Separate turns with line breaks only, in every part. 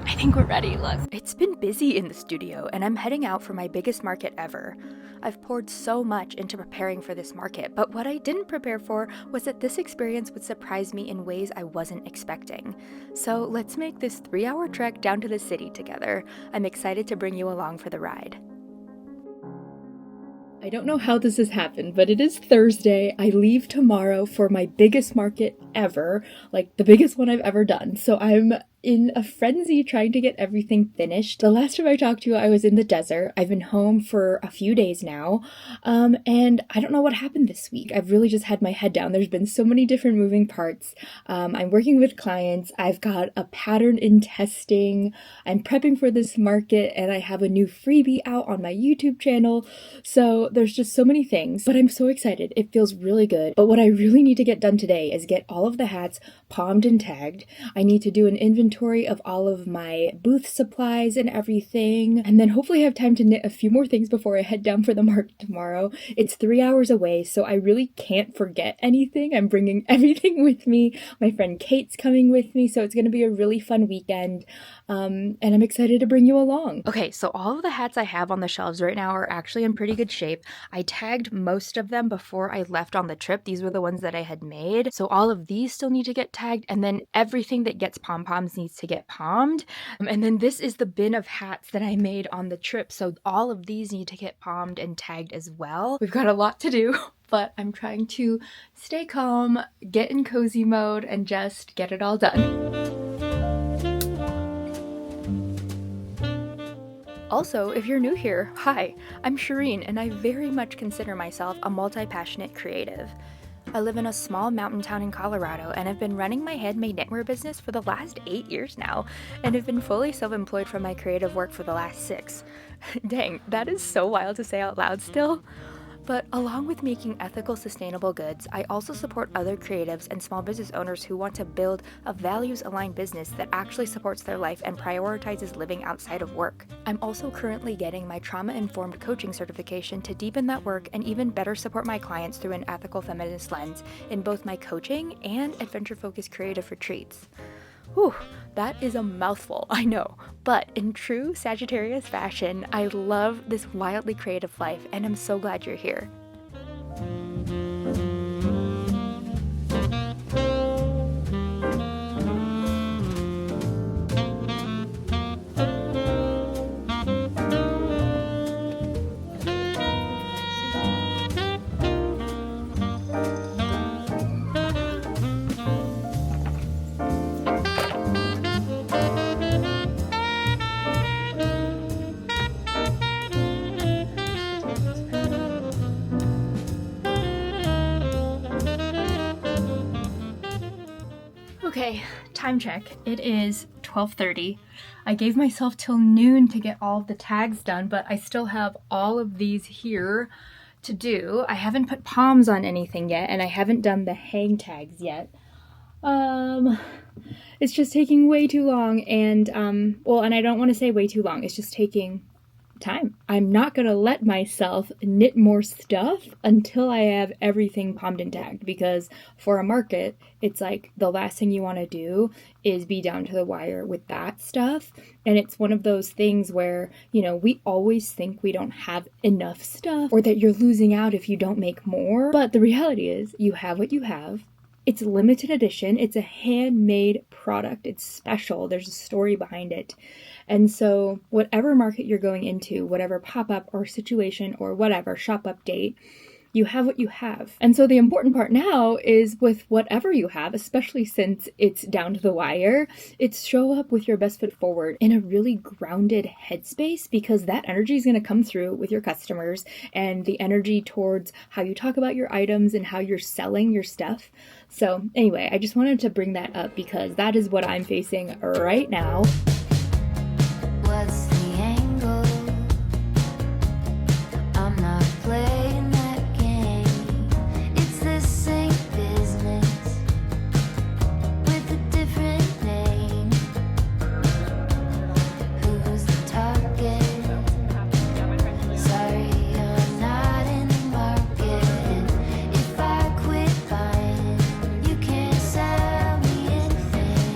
I think we're ready, look. It's been busy in the studio and I'm heading out for my biggest market ever. I've poured so much into preparing for this market, but what I didn't prepare for was that this experience would surprise me in ways I wasn't expecting. So let's make this 3-hour trek down to the city together. I'm excited to bring you along for the ride. I don't know how this has happened, but it is Thursday. I leave tomorrow for my biggest market ever, like the biggest one I've ever done. So I'm in a frenzy trying to get everything finished. The last time I talked to you, I was in the desert. I've been home for a few days now, and I don't know what happened this week. I've really just had my head down. There's been so many different moving parts. I'm working with clients. I've got a pattern in testing. I'm prepping for this market, and I have a new freebie out on my YouTube channel. So there's just so many things, but I'm so excited. It feels really good. But what I really need to get done today is get all of the hats palmed and tagged. I need to do an inventory of all of my booth supplies and everything, and then hopefully have time to knit a few more things before I head down for the market tomorrow. It's 3 hours away, so I really can't forget anything. I'm bringing everything with me. My friend Kate's coming with me, so it's going to be a really fun weekend, and I'm excited to bring you along. Okay, so all of the hats I have on the shelves right now are actually in pretty good shape. I tagged most of them before I left on the trip. These were the ones that I had made, so all of these still need to get tagged, and then everything that gets pom-poms needs to get palmed. And then this is the bin of hats that I made on the trip, so all of these need to get palmed and tagged as well. We've got a lot to do, but I'm trying to stay calm, get in cozy mode, and just get it all done. Also, if you're new here, hi, I'm Chereen, and I very much consider myself a multi-passionate creative. I live in a small mountain town in Colorado and have been running my handmade knitwear business for the last 8 years now, and have been fully self-employed from my creative work for the last 6. Dang, that is so wild to say out loud still. But along with making ethical, sustainable goods, I also support other creatives and small business owners who want to build a values-aligned business that actually supports their life and prioritizes living outside of work. I'm also currently getting my trauma-informed coaching certification to deepen that work and even better support my clients through an ethical feminist lens in both my coaching and adventure-focused creative retreats. Whew, that is a mouthful, I know, but in true Sagittarius fashion, I love this wildly creative life, and I'm so glad you're here. Okay, time check. It is 12:30. I gave myself till noon to get all of the tags done, but I still have all of these here to do. I haven't put palms on anything yet, and I haven't done the hang tags yet. It's just taking way too long, and and I don't want to say way too long. It's just taking time. I'm not gonna let myself knit more stuff until I have everything palmed and tagged, because for a market, it's like the last thing you want to do is be down to the wire with that stuff. And it's one of those things where, you know, we always think we don't have enough stuff or that you're losing out if you don't make more. But the reality is you have what you have. It's limited edition. It's a handmade product. It's special. There's a story behind it. And so whatever market you're going into, whatever pop-up or situation or whatever shop update, you have what you have. And so the important part now is with whatever you have, especially since it's down to the wire, it's show up with your best foot forward in a really grounded headspace, because that energy is going to come through with your customers and the energy towards how you talk about your items and how you're selling your stuff. So anyway, I just wanted to bring that up because that is what I'm facing right now.
What's the angle? I'm not playing that game. It's the same business with a different name. Who's the target? Sorry, I'm not in the market. If I quit buying, you can't sell me anything.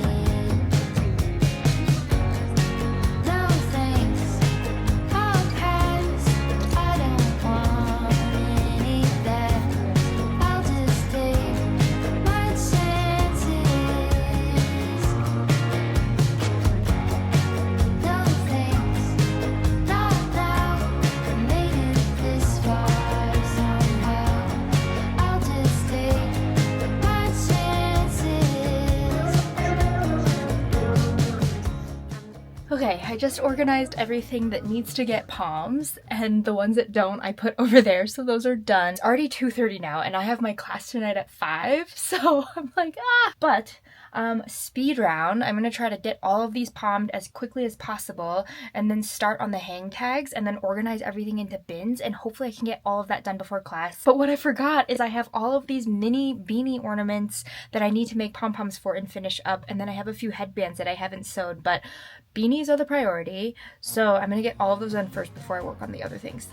Okay, I just organized everything that needs to get palms, and the ones that don't I put over there, so those are done. It's already 2:30 now, and I have my class tonight at 5, so I'm like, ah! But, speed round, I'm gonna try to get all of these palmed as quickly as possible, and then start on the hang tags, and then organize everything into bins, and hopefully I can get all of that done before class. But what I forgot is I have all of these mini beanie ornaments that I need to make pom-poms for and finish up, and then I have a few headbands that I haven't sewed, but beanies are the priority, so I'm gonna get all of those done first before I work on the other things.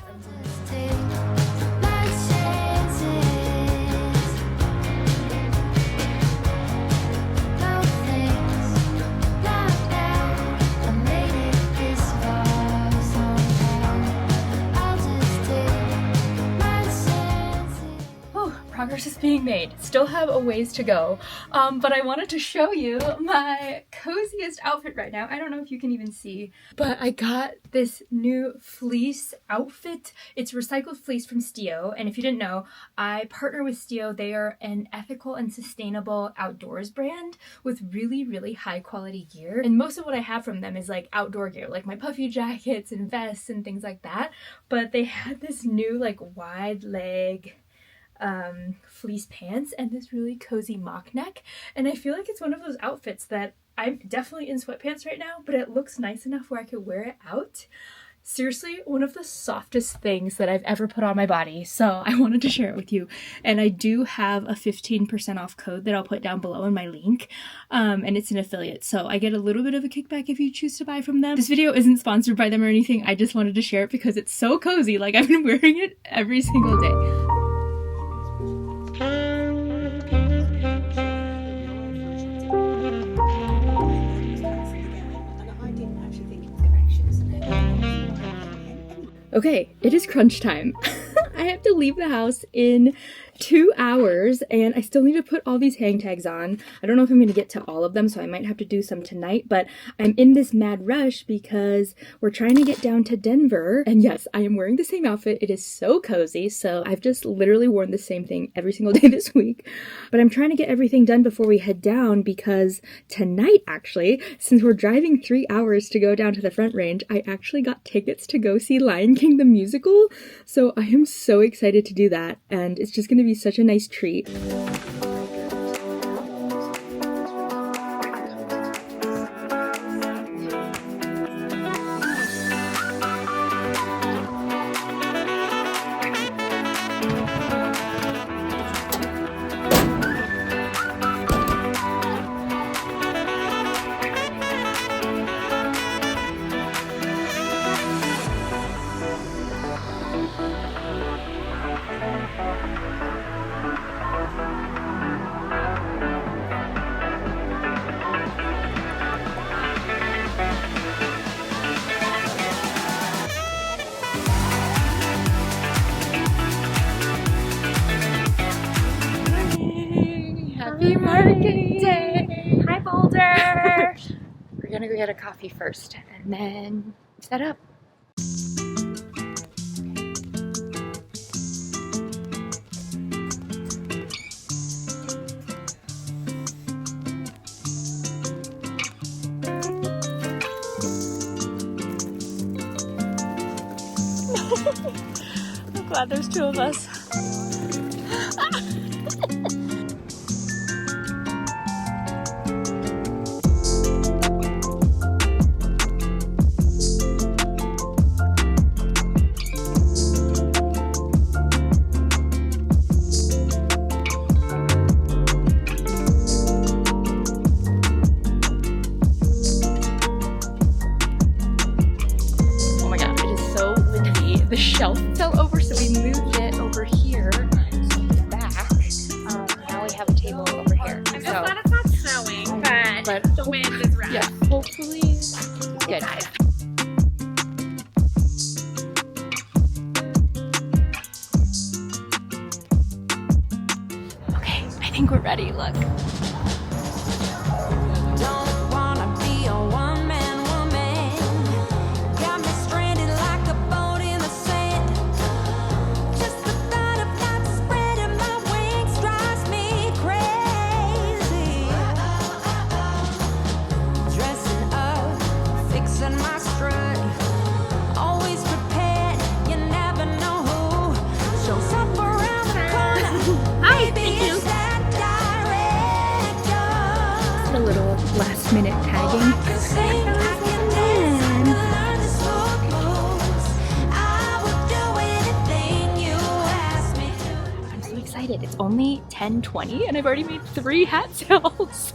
Progress is being made. Still have a ways to go, but I wanted to show you my coziest outfit right now. I don't know if you can even see, but I got this new fleece outfit. It's recycled fleece from Stio, and if you didn't know, I partner with Stio. They are an ethical and sustainable outdoors brand with really, really high quality gear, and most of what I have from them is like outdoor gear, like my puffy jackets and vests and things like that, but they had this new like wide leg fleece pants and this really cozy mock neck, and I feel like it's one of those outfits that I'm definitely in sweatpants right now, but it looks nice enough where I could wear it out. Seriously, one of the softest things that I've ever put on my body, so I wanted to share it with you. And I do have a 15% off code that I'll put down below in my link, and it's an affiliate, so I get a little bit of a kickback if you choose to buy from them. This video isn't sponsored by them or anything, I just wanted to share it because it's so cozy. Like, I've been wearing it every single day. Okay, it is crunch time. I have to leave the house in 2 hours, and I still need to put all these hang tags on. I don't know if I'm going to get to all of them, so I might have to do some tonight, but I'm in this mad rush because we're trying to get down to Denver. And yes, I am wearing the same outfit. It is so cozy, so I've just literally worn the same thing every single day this week. But I'm trying to get everything done before we head down because tonight, actually, since we're driving 3 hours to go down to the Front Range, I actually got tickets to go see Lion King the musical. So I am so excited to do that, and it's just going to be such a nice treat. Happy market day! Hi, Boulder! We're gonna go get a coffee first and then set up. I'm glad there's 2 of us. The shelf fell over, so we moved it over here to the back. Now we have a table over here.
I'm so glad it's not snowing, but the wind is rough.
Yeah, hopefully good. Okay, I think we're ready. Look.
Dressing up, fixing
only 10:20 and I've already made 3 hat sales.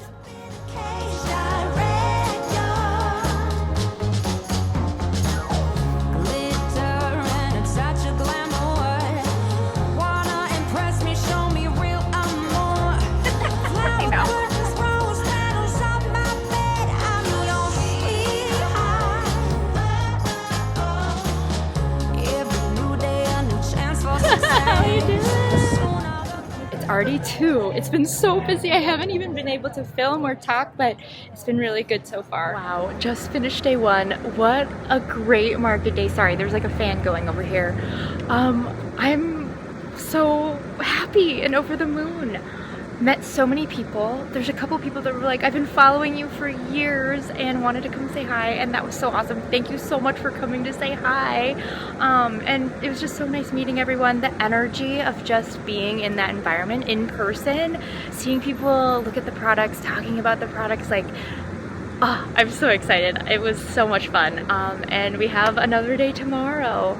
It's already 2. It's been so busy. I haven't even been able to film or talk, but it's been really good so far. Wow, just finished day 1. What a great market day. Sorry, there's like a fan going over here. I'm so happy and over the moon. Met so many people. There's a couple people that were like, I've been following you for years and wanted to come say hi, and that was so awesome. Thank you so much for coming to say hi. And it was just so nice meeting everyone. The energy of just being in that environment in person, seeing people look at the products, talking about the products, like, oh, I'm so excited. It was so much fun. And we have another day tomorrow.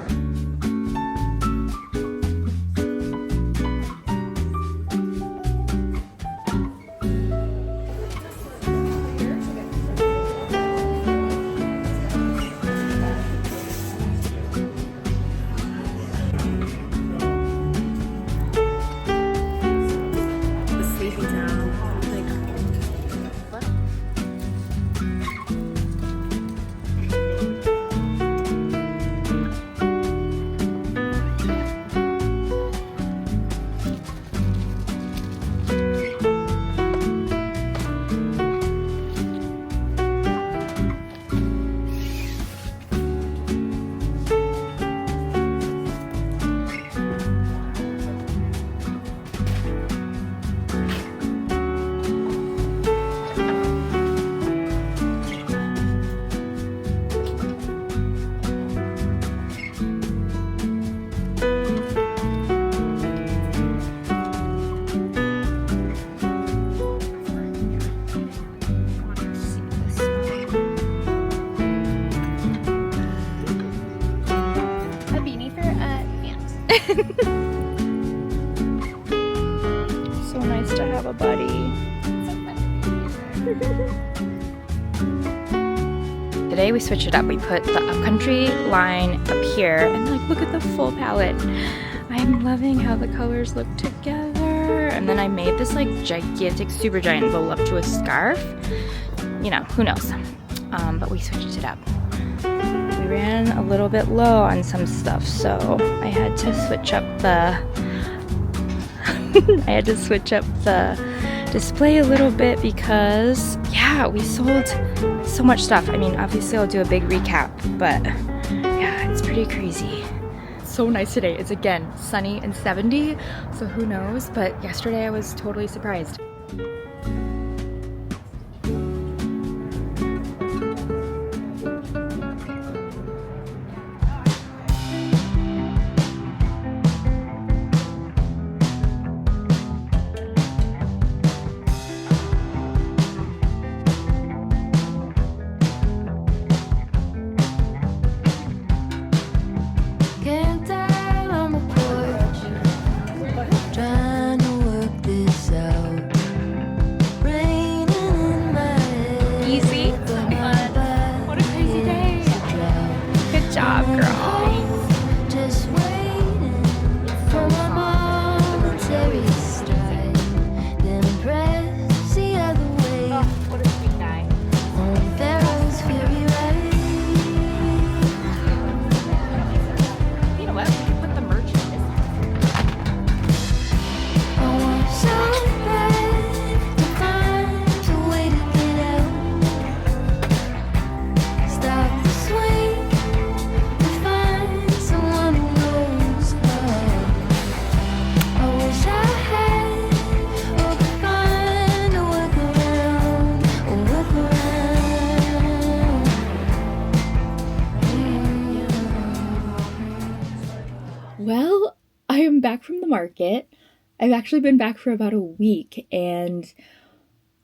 So nice to have a buddy. Today we switched it up. We put the upcountry line up here and like look at the full palette. I'm loving how the colors look together. And then I made this like gigantic, super giant bowl up to a scarf. You know, who knows? But we switched it up. We ran a little bit low on some stuff, so I had to switch up the display a little bit because yeah, we sold so much stuff. I mean, obviously I'll do a big recap, but yeah, it's pretty crazy. So nice today. It's again sunny and 70, so who knows, but yesterday I was totally surprised. Well, I am back from the market. I've actually been back for about a week, and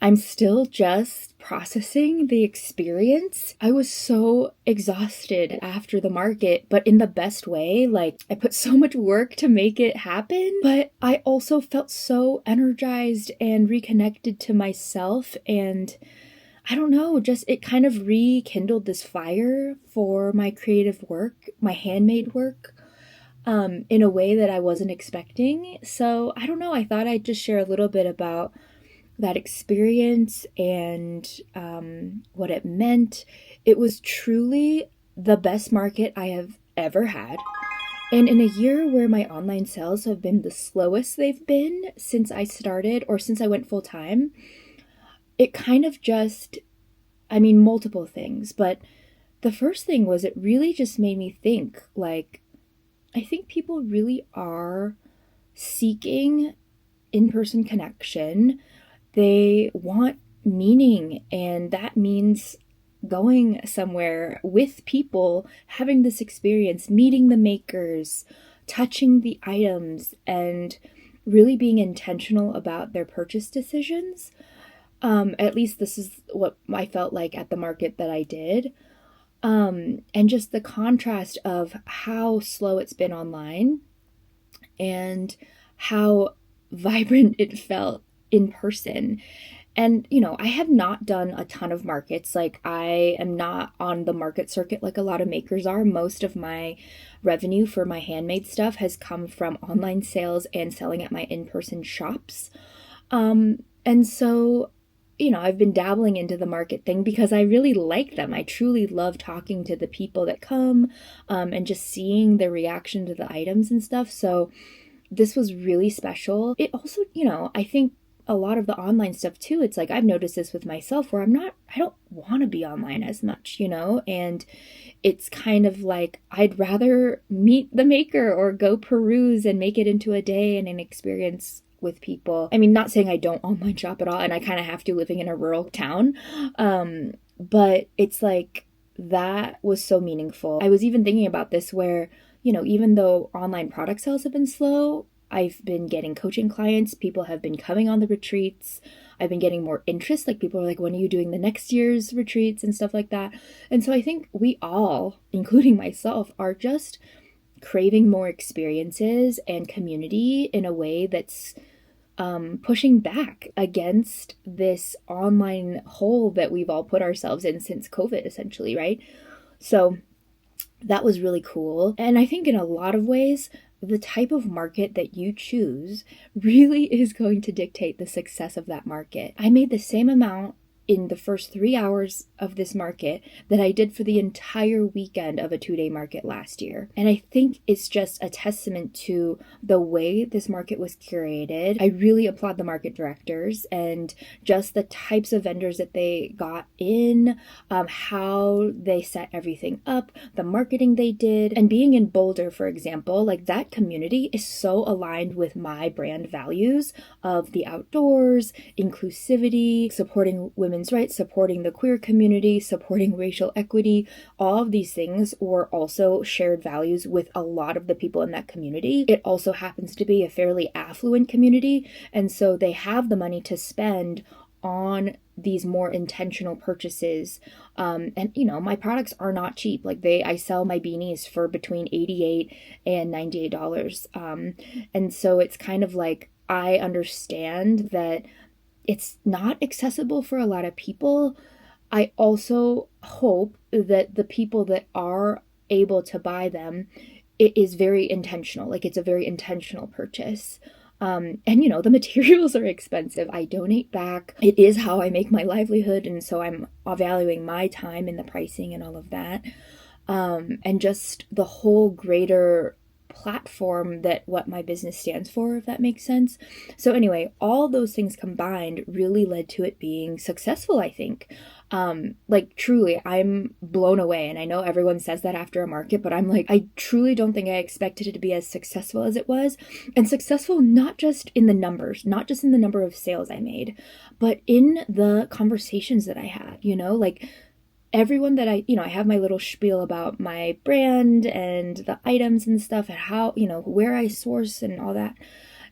I'm still just processing the experience. I was so exhausted after the market, but in the best way. Like, I put so much work to make it happen, but I also felt so energized and reconnected to myself. And I don't know, just it kind of rekindled this fire for my creative work, my handmade work, in a way that I wasn't expecting. So I don't know, I thought I'd just share a little bit about that experience and what it meant. It was truly the best market I have ever had. And in a year where my online sales have been the slowest they've been since I started or since I went full time, it kind of just, I mean, multiple things. But the first thing was it really just made me think, like, I think people really are seeking in-person connection. They want meaning, and that means going somewhere with people, having this experience, meeting the makers, touching the items, and really being intentional about their purchase decisions. At least this is what I felt like at the market that I did. And just the contrast of how slow it's been online and how vibrant it felt in person. And, you know, I have not done a ton of markets. Like, I am not on the market circuit like a lot of makers are. Most of my revenue for my handmade stuff has come from online sales and selling at my in-person shops. And so, you know, I've been dabbling into the market thing because I really like them. I truly love talking to the people that come, and just seeing their reaction to the items and stuff. So this was really special. It also, you know, I think a lot of the online stuff too, it's like I've noticed this with myself where I don't want to be online as much, you know, and it's kind of like I'd rather meet the maker or go peruse and make it into a day and an experience with people. I mean, not saying I don't online shop at all, and I kind of have to, living in a rural town, but it's like that was so meaningful. I was even thinking about this where, you know, even though online product sales have been slow, I've been getting coaching clients. People have been coming on the retreats. I've been getting more interest. Like, people are like, when are you doing the next year's retreats and stuff like that? And so I think we all, including myself, are just craving more experiences and community in a way that's pushing back against this online hole that we've all put ourselves in since COVID, essentially, right? So that was really cool. And I think in a lot of ways, the type of market that you choose really is going to dictate the success of that market. I made the same amount in the first 3 hours of this market that I did for the entire weekend of a 2-day market last year. And I think it's just a testament to the way this market was curated. I really applaud the market directors and just the types of vendors that they got in, how they set everything up, the marketing they did. And being in Boulder, for example, like, that community is so aligned with my brand values of the outdoors, inclusivity, supporting women's rights, supporting the queer community, supporting racial equity. All of these things were also shared values with a lot of the people in that community. It also happens to be a fairly affluent community, and so they have the money to spend on these more intentional purchases. And you know, my products are not cheap. Like, I sell my beanies for between $88 and $98. And so it's kind of like, I understand that it's not accessible for a lot of people. I also hope that the people that are able to buy them, it is very intentional. Like, it's a very intentional purchase. And you know, the materials are expensive. I donate back. It is how I make my livelihood. And so I'm valuing my time in the pricing and all of that. And just the whole greater platform that what my business stands for, if that makes sense. So anyway, all those things combined really led to it being successful, I think. Like, truly, I'm blown away. And I know everyone says that after a market, but I'm like, I truly don't think I expected it to be as successful as it was. And successful not just in the numbers, not just in the number of sales I made, but in the conversations that I had, you know, like, everyone that I have my little spiel about my brand and the items and stuff and how, you know, where I source and all that.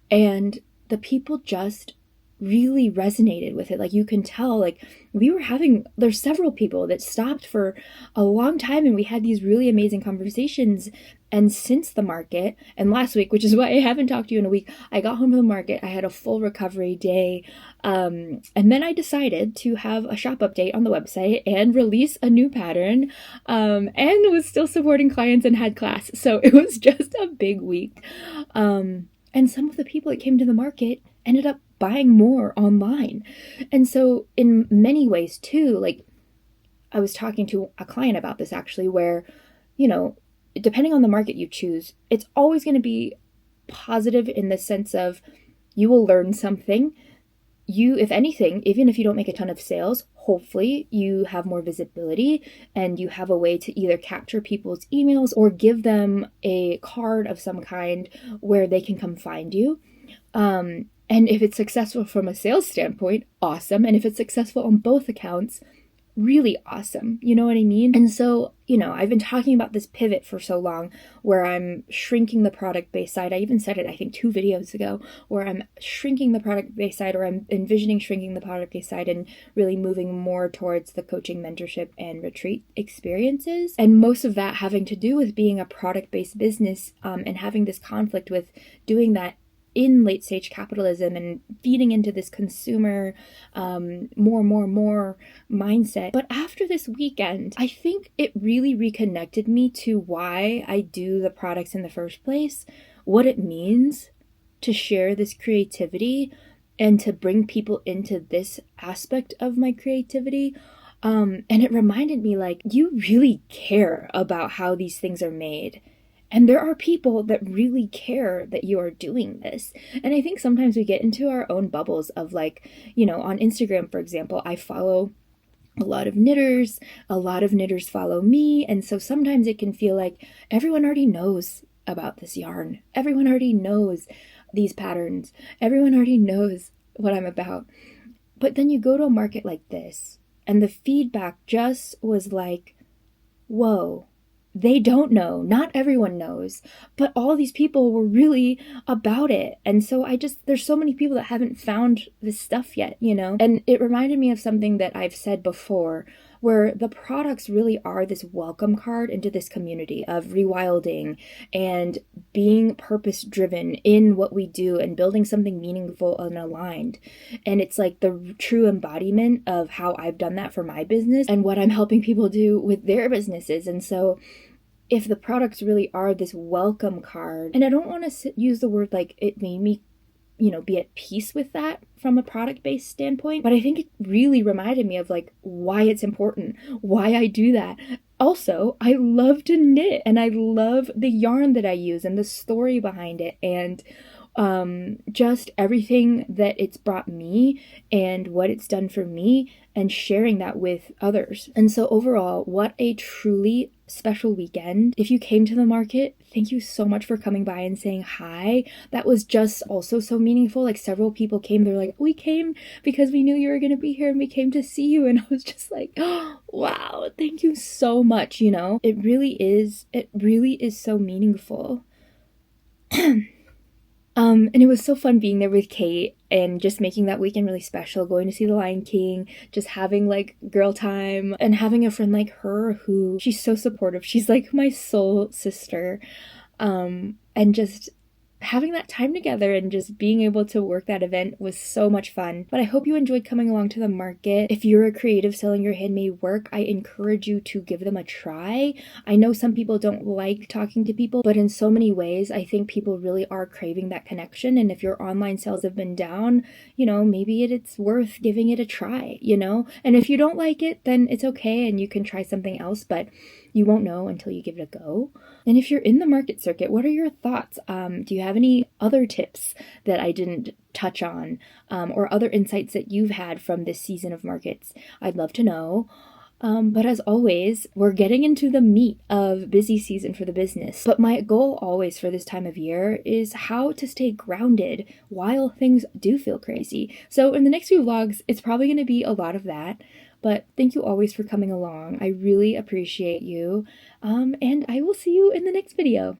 And the people just really resonated with it. Like, you can tell, like, there's several people that stopped for a long time, and we had these really amazing conversations. And since the market, and last week, which is why I haven't talked to you in a week, I got home from the market, I had a full recovery day, and then I decided to have a shop update on the website and release a new pattern, and was still supporting clients and had class. So it was just a big week. And some of the people that came to the market ended up buying more online. And so in many ways too, like, I was talking to a client about this actually, where, you know, depending on the market you choose, it's always going to be positive in the sense of you will learn something. If anything, even if you don't make a ton of sales, hopefully you have more visibility and you have a way to either capture people's emails or give them a card of some kind where they can come find you. And if it's successful from a sales standpoint, awesome. And if it's successful on both accounts, really awesome. You know what I mean? And so, you know, I've been talking about this pivot for so long where I'm shrinking the product-based side. I even said it, I think 2 videos ago, where I'm shrinking the product-based side, or I'm envisioning shrinking the product-based side and really moving more towards the coaching, mentorship, and retreat experiences. And most of that having to do with being a product-based business, and having this conflict with doing that in late stage capitalism and feeding into this consumer more mindset. But after this weekend, I think it really reconnected me to why I do the products in the first place, what it means to share this creativity and to bring people into this aspect of my creativity. And it reminded me, like, you really care about how these things are made. And there are people that really care that you are doing this. And I think sometimes we get into our own bubbles of, like, you know, on Instagram, for example, I follow a lot of knitters follow me. And so sometimes it can feel like everyone already knows about this yarn. Everyone already knows these patterns. Everyone already knows what I'm about. But then you go to a market like this, and the feedback just was like, whoa. They don't know. Not everyone knows, but all these people were really about it. And so there's so many people that haven't found this stuff yet, you know? And it reminded me of something that I've said before, where the products really are this welcome card into this community of rewilding and being purpose driven in what we do and building something meaningful and aligned. And it's like the true embodiment of how I've done that for my business and what I'm helping people do with their businesses. And so if the products really are this welcome card, and I don't want to use the word like it made me, you know, be at peace with that from a product-based standpoint, but I think it really reminded me of, like, why it's important, why I do that. Also, I love to knit, and I love the yarn that I use and the story behind it, and just everything that it's brought me and what it's done for me, and sharing that with others. And so overall, what a truly special weekend. If you came to the market, thank you so much for coming by and saying hi. That was just also so meaningful. Like, several people came, they're like, we came because we knew you were going to be here and we came to see you. And I was just like, oh, wow, thank you so much. You know, it really is so meaningful. And it was so fun being there with Kate and just making that weekend really special, going to see The Lion King, just having, like, girl time, and having a friend like her who, she's so supportive. She's like my soul sister. And just having that time together and just being able to work that event was so much fun. But I hope you enjoyed coming along to the market. If you're a creative selling your handmade work, I encourage you to give them a try. I know some people don't like talking to people, but in so many ways, I think people really are craving that connection. And if your online sales have been down, you know, maybe it's worth giving it a try, you know? And if you don't like it, then it's okay and you can try something else, but you won't know until you give it a go. And if you're in the market circuit, what are your thoughts? Do you have any other tips that I didn't touch on, or other insights that you've had from this season of markets? I'd love to know. But as always, we're getting into the meat of busy season for the business. But my goal always for this time of year is how to stay grounded while things do feel crazy. So in the next few vlogs, it's probably going to be a lot of that. But thank you always for coming along. I really appreciate you. And I will see you in the next video.